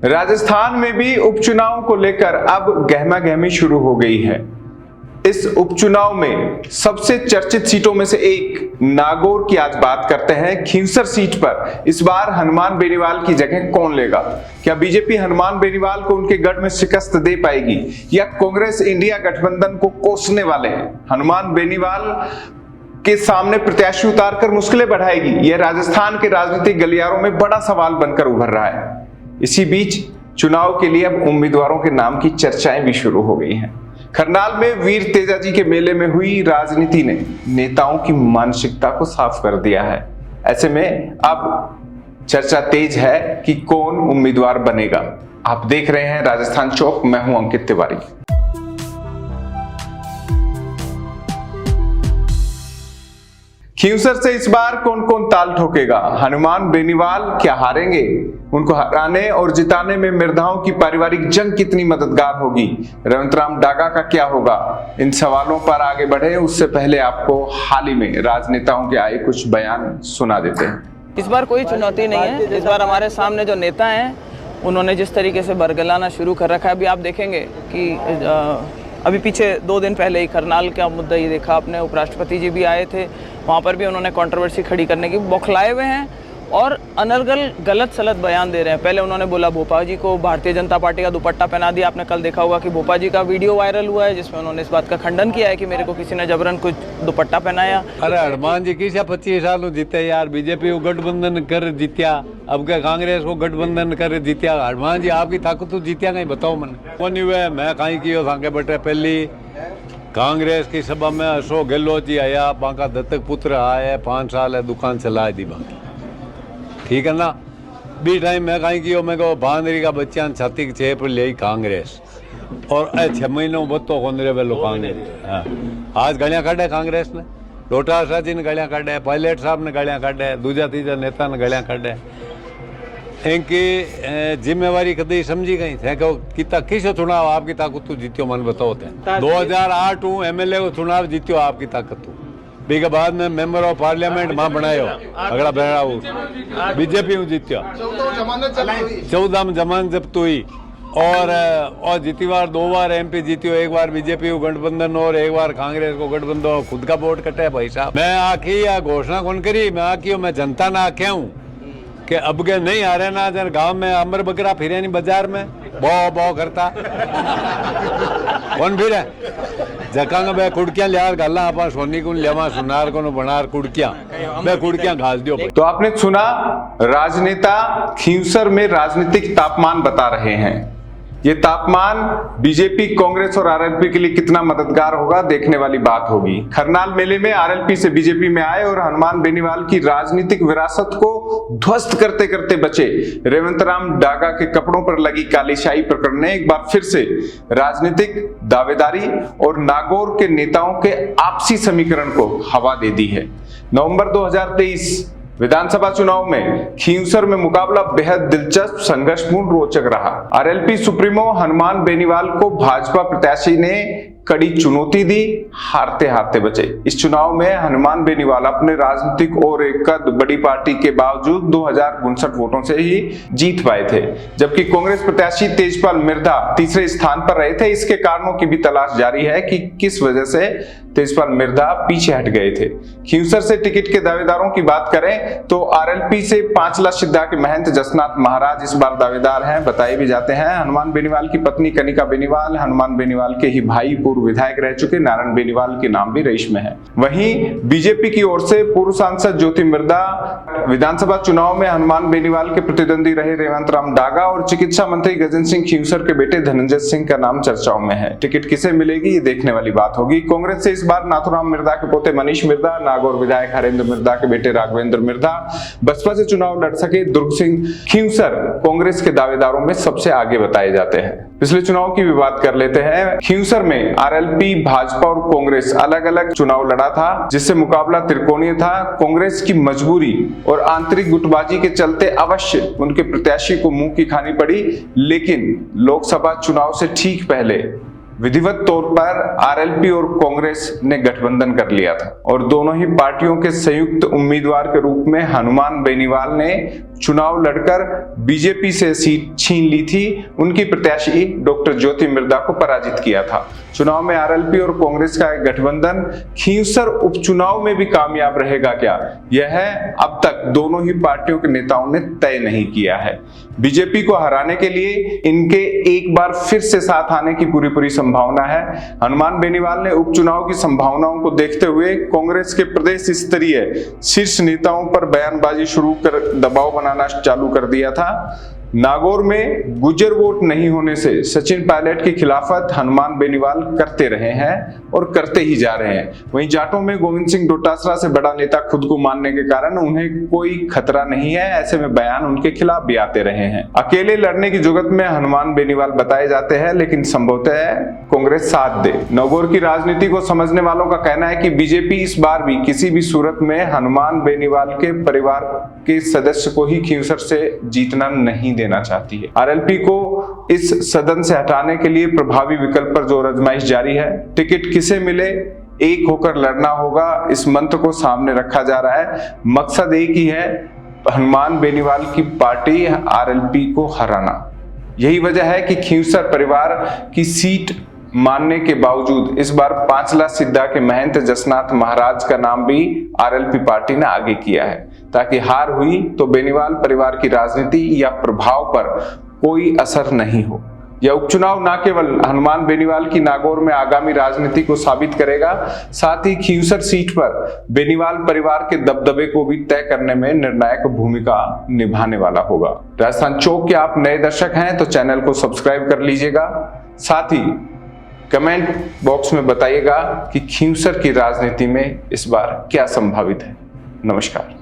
राजस्थान में भी उपचुनाव को लेकर अब गहमागहमी शुरू हो गई है। इस उपचुनाव में सबसे चर्चित सीटों में से एक नागौर की आज बात करते हैं। खींवसर सीट पर इस बार हनुमान बेनीवाल की जगह कौन लेगा? क्या बीजेपी हनुमान बेनीवाल को उनके गढ़ में शिकस्त दे पाएगी या कांग्रेस इंडिया गठबंधन को कोसने वाले हैं हनुमान बेनीवाल के सामने प्रत्याशी उतारकर मुश्किलें बढ़ाएगी? यह राजस्थान के राजनीतिक गलियारों में बड़ा सवाल बनकर उभर रहा है। इसी बीच चुनाव के लिए अब उम्मीदवारों के नाम की चर्चाएं भी शुरू हो गई हैं। करनाल में वीर तेजाजी के मेले में हुई राजनीति ने नेताओं की मानसिकता को साफ कर दिया है। ऐसे में अब चर्चा तेज है कि कौन उम्मीदवार बनेगा। आप देख रहे हैं राजस्थान चौक, मैं हूं अंकित तिवारी। खींवसर से इस बार कौन कौन ताल ठोकेगा? हनुमान बेनीवाल क्या हारेंगे? उनको हराने और जिताने में मिर्धाओं की पारिवारिक जंग कितनी मददगार होगी? रविंद्रराम डागा का क्या होगा? इन सवालों पर आगे बढ़े उससे पहले आपको हाल ही में राजनेताओं के आए कुछ बयान सुना देते हैं। इस बार कोई चुनौती नहीं है। इस बार हमारे सामने जो नेता हैं उन्होंने जिस तरीके से बरगलाना शुरू कर रखा है, अभी आप देखेंगे कि अभी पीछे 2 दिन पहले ही करनाल का मुद्दा ही देखा आपने, उपराष्ट्रपति जी भी आए थे, वहाँ पर भी उन्होंने कंट्रोवर्सी खड़ी करने की बौखलाए हुए हैं और अनर्गल गलत सलत बयान दे रहे हैं। पहले उन्होंने बोला भोपा जी को भारतीय जनता पार्टी का दुपट्टा पहना दिया। आपने कल देखा होगा कि भोपा जी का वीडियो वायरल हुआ है जिसमें उन्होंने इस बात का खंडन किया है कि मेरे को किसी ने जबरन कुछ दुपट्टा पहनाया। अरे हनुमान जी किसा 25 साल जीते यार, बीजेपी को गठबंधन कर जीत्या, अब क्या कांग्रेस को गठबंधन कर जीत्या। हनुमान जी आपकी ताकत तो जीत्या कहीं बताओ मैंने कौन हुआ? मैं कहीं की सांगे बैठे पहली कांग्रेस की सभा में अशोक गहलोत जी आया, बांका दत्तक पुत्र आया, 5 साल है दुकान चला दी बाकी, ठीक है ना। बी टाइम मैं कहीं की मैं को बांदरी का बच्चा छाती के छे पर ले कांग्रेस और 6 महीनों बत्तो कोंदरे वेलो कांग्रेस। आज गलियां काटे कांग्रेस ने, लोटा शाह जी ने गलियां काटे, पायलट साहब ने गलियां काटे, दूजा तीजा नेता ने गलियां काटे। इनकी जिम्मेवारी कभी समझी गई थे कि किसो चुनाव आपकी ताकत तू जीत्यो मन बताओ थे। 2008 MLA को चुनाव जीत्यो आपकी ताकत तू, बी के बाद में मेंबर ऑफ पार्लियामेंट मां बनायो अगला बहरा बीजेपी में जीत्यो, 14 में जमानत जब्त हुई और जीती बार 2 बार MP जीत्यो, 1 बार बीजेपी को गठबंधन और 1 बार कांग्रेस को गठबंधन। खुद का वोट कटे भाई साहब। मैं आखी या घोषणा कौन करी, मैं आखी मैं जनता ना आख्या हूँ कि अब के नहीं आ रहे ना जन गांव में अमर बकरा फिरे नहीं बाजार में बो बो करता कौन फिरे जकांग बे कुड़कियां लिया गाला आपा सोनी को लेवा सुनार को बनार कुड़कियां बे कुड़कियां घास दियो। तो आपने सुना, राजनेता खींवसर में राजनीतिक तापमान बता रहे हैं। ये तापमान बीजेपी, कांग्रेस और RLP के लिए कितना मददगार होगा देखने वाली बात होगी। करनाल मेले में RLP से बीजेपी में आए और हनुमान बेनीवाल की राजनीतिक विरासत को ध्वस्त करते करते बचे रविंद्रराम डागा के कपड़ों पर लगी कालीशाही प्रकरण ने एक बार फिर से राजनीतिक दावेदारी और नागौर के नेताओं के आपसी समीकरण को हवा दे दी है। नवंबर 2023 विधानसभा चुनाव में खींवसर में मुकाबला बेहद दिलचस्प, संघर्षपूर्ण, रोचक रहा। RLP सुप्रीमो हनुमान बेनीवाल को भाजपा प्रत्याशी ने कड़ी चुनौती दी, हारते हारते बचे। इस चुनाव में हनुमान बेनीवाल अपने राजनीतिक और एक कद बड़ी पार्टी के बावजूद 2059 वोटों से ही जीत पाए थे, जबकि कांग्रेस प्रत्याशी तेजपाल मिर्धा तीसरे स्थान पर रहे थे। इसके कारणों की भी तलाश जारी है कि किस वजह से तेजपाल मिर्धा पीछे हट गए थे। खींवसर से टिकट के दावेदारों की बात करें तो RLP से 5 लाख सिद्धा के महंत जसनाथ महाराज इस बार दावेदार हैं, बताए भी जाते हैं। हनुमान बेनीवाल की पत्नी कनिका बेनीवाल हनुमान बेनीवाल के ही भाई, पूर्व विधायक रह चुके नारायण बेनीवाल के नाम भी रईस में है। वहीं बीजेपी की ओर से पूर्व सांसद ज्योति मिर्धा, विधानसभा चुनाव में हनुमान बेनीवाल के प्रतिद्वंदी रहे रविंद्रराम डागा और चिकित्सा मंत्री गजेंद्र सिंह खींवसर के बेटे धनंजय सिंह का नाम चर्चाओं में है। टिकट किसे मिलेगी ये देखने वाली बात होगी। कांग्रेस से इस बार नाथुराम मिर्धा के पोते मनीष मिर्धा, नागौर विधायक हरेंद्र मिर्धा के बेटे राघवेंद्र मिर्धा, बसपा से चुनाव लड़ सके दुर्ग सिंह खींवसर कांग्रेस के दावेदारों में सबसे आगे बताए जाते हैं। पिछले चुनाव की भी बात कर लेते हैं। खींवसर में RLP, भाजपा और कांग्रेस अलग अलग चुनाव लड़ा था, जिससे मुकाबला त्रिकोणीय था। कांग्रेस की मजबूरी और आंतरिक गुटबाजी के चलते अवश्य उनके प्रत्याशी को मुंह की खानी पड़ी, लेकिन लोकसभा चुनाव से ठीक पहले विधिवत तौर पर आरएलपी और कांग्रेस ने गठबंधन कर लिया था और दोनों ही पार्टियों के संयुक्त उम्मीदवार के रूप में हनुमान बेनीवाल ने चुनाव लड़कर बीजेपी से सीट छीन ली थी। उनकी प्रत्याशी डॉक्टर ज्योति मिर्धा को पराजित किया था। चुनाव में आरएलपी और कांग्रेस का गठबंधन खींवसर उपचुनाव में भी कामयाब रहेगा क्या, यह अब तक दोनों ही पार्टियों के नेताओं ने तय नहीं किया है। बीजेपी को हराने के लिए इनके एक बार फिर से साथ आने की पूरी संभावना है। हनुमान बेनीवाल ने उपचुनाव की संभावनाओं को देखते हुए कांग्रेस के प्रदेश स्तरीय शीर्ष नेताओं पर बयानबाजी शुरू कर दबाव बनाना चालू कर दिया था। नागौर में गुर्जर वोट नहीं होने से सचिन पायलट की खिलाफत हनुमान बेनीवाल करते रहे हैं और करते ही जा रहे हैं। वहीं जाटों में गोविंद सिंह डोटासरा से बड़ा नेता खुद को मानने के कारण उन्हें कोई खतरा नहीं है, ऐसे में बयान उनके खिलाफ भी आते रहे हैं। अकेले लड़ने की जुगत में हनुमान बेनीवाल बताए जाते हैं, लेकिन संभवतः कांग्रेस साथ दे। नागौर की राजनीति को समझने वालों का कहना है कि बीजेपी इस बार भी किसी भी सूरत में हनुमान बेनीवाल के परिवार के सदस्य को ही खींवसर से जीतना नहीं देना चाहती है। आरएलपी को इस सदन से हटाने के लिए प्रभावी विकल्प पर जोर आजमाइश जारी है। टिकट किसे मिले, एक होकर लड़ना होगा, इस मंत्र को सामने रखा जा रहा है। मकसद एक ही है, हनुमान बेनीवाल की पार्टी आरएलपी को हराना। यही वजह है कि खींवसर परिवार की सीट मानने के बावजूद इस बार पांचला सिद्धा के महंत जसनाथ महाराज का नाम भी आरएलपी पार्टी ने आगे किया है, ताकि हार हुई तो बेनीवाल परिवार की राजनीति या प्रभाव पर कोई असर नहीं हो। यह उपचुनाव न केवल हनुमान बेनीवाल की नागौर में आगामी राजनीति को साबित करेगा, साथ ही खींवसर सीट पर बेनीवाल परिवार के दबदबे को भी तय करने में निर्णायक भूमिका निभाने वाला होगा। राजस्थान चौक के आप नए दर्शक हैं तो चैनल को सब्सक्राइब कर लीजिएगा। साथ ही कमेंट बॉक्स में बताइएगा कि खींवसर की राजनीति में इस बार क्या संभावित है। नमस्कार।